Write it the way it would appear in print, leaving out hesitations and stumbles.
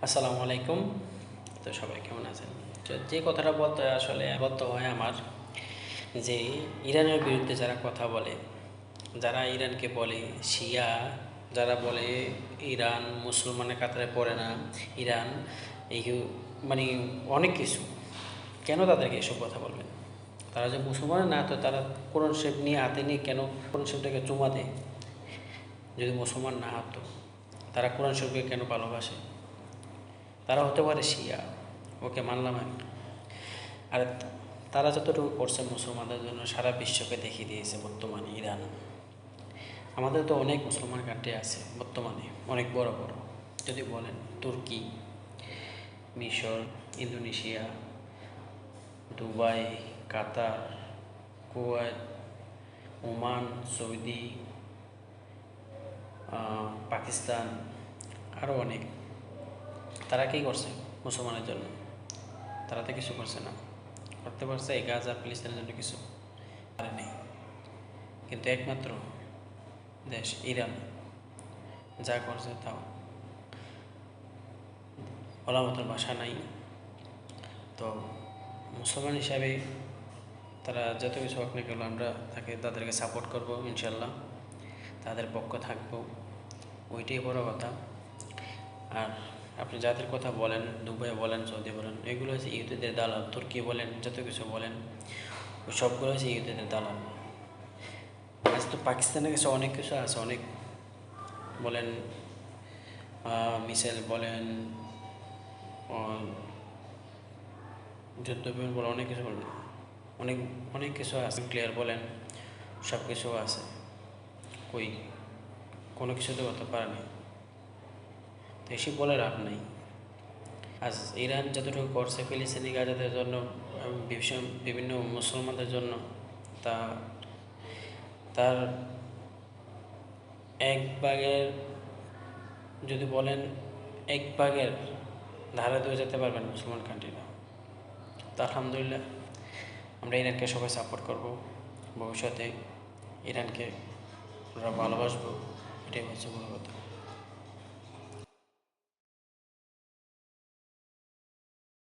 আসসালামু আলাইকুম। তো সবাই কেমন আছেন? তো যে কথাটা বলতে আসলে বলতে হয় আমার, যে ইরানের বিরুদ্ধে যারা কথা বলে, যারা ইরানকে বলে শিয়া, যারা বলে ইরান মুসলমানের কাতারে পড়ে না, ইরান এই মানে অনেক কিছু, কেন তাদেরকে এসব কথা বলবেন? তারা যে মুসলমান না, তো তারা কোরআন শরীফ নিয়ে হাতে নিয়ে কেন কোরআন শরীফটাকে চুমা দেয়? যদি মুসলমান না হতো, তারা কোরআন শরীফকে কেন ভালোবাসে? তারা হতে পারে শিয়া, ওকে মানলাম আমি। আর তারা যতটুকু করছে মুসলমানদের জন্য সারা বিশ্বকে দেখিয়ে দিয়েছে। বর্তমানে ইরান, আমাদের তো অনেক মুসলমান কান্ট্রি আছে বর্তমানে, অনেক বড় বড়। যদি বলেন তুর্কি, মিশর, ইন্দোনেশিয়া, দুবাই, কাতার, কুয়েত, ওমান, সৌদি, পাকিস্তান, আরও অনেক। তারা কী করছে মুসলমানের জন্য? তারা তো কিছু করছে না। করতে পারছে এই গাজা ফিলিস্তিনের জন্য কিছু পারে নেই। কিন্তু একমাত্র দেশ ইরান যা করছে তাও বলার মতন ভাষা নাই। তো মুসলমান হিসাবে তারা যত কিছু হোক না কেন, আমরা তাদেরকে সাপোর্ট করব ইনশাল্লাহ, তাদের পক্ষ থাকবো, ওইটাই বড় কথা। আর আপনি যাদের কথা বলেন, দুবাই বলেন, সৌদি বলেন, এগুলো হচ্ছে ইহুদিদের দালাল। তুর্কি বলেন, যত কিছু বলেন, ওই সবগুলো হচ্ছে ইহুদিদের দালাল। আজ তো পাকিস্তানের কাছে অনেক কিছু আছে, অনেক বলেন মিসাইল বলেন, যুদ্ধ বিমান বলেন, অনেক কিছু বলেন, অনেক অনেক কিছু আছে, ক্লিয়ার বলেন, সব কিছু আছে। কই কোনো কিছুতে করতে পারেনি, তো এসব বলে লাভ নেই। আজ ইরান যতটুকু করছে ফিলিস্তিনি গাজাদের জন্য, বিভিন্ন মুসলমানদের জন্য, তা তার এক ভাগের, যদি বলেন এক ভাগের ধারে ধরে যেতে পারবেন মুসলমান কান্ট্রিরা। তো আলহামদুলিল্লাহ, আমরা ইরানকে সবাই সাপোর্ট করব। ভবিষ্যতে ইরানকে আমরা ভালোবাসবো, এটাই হচ্ছে বড় কথা।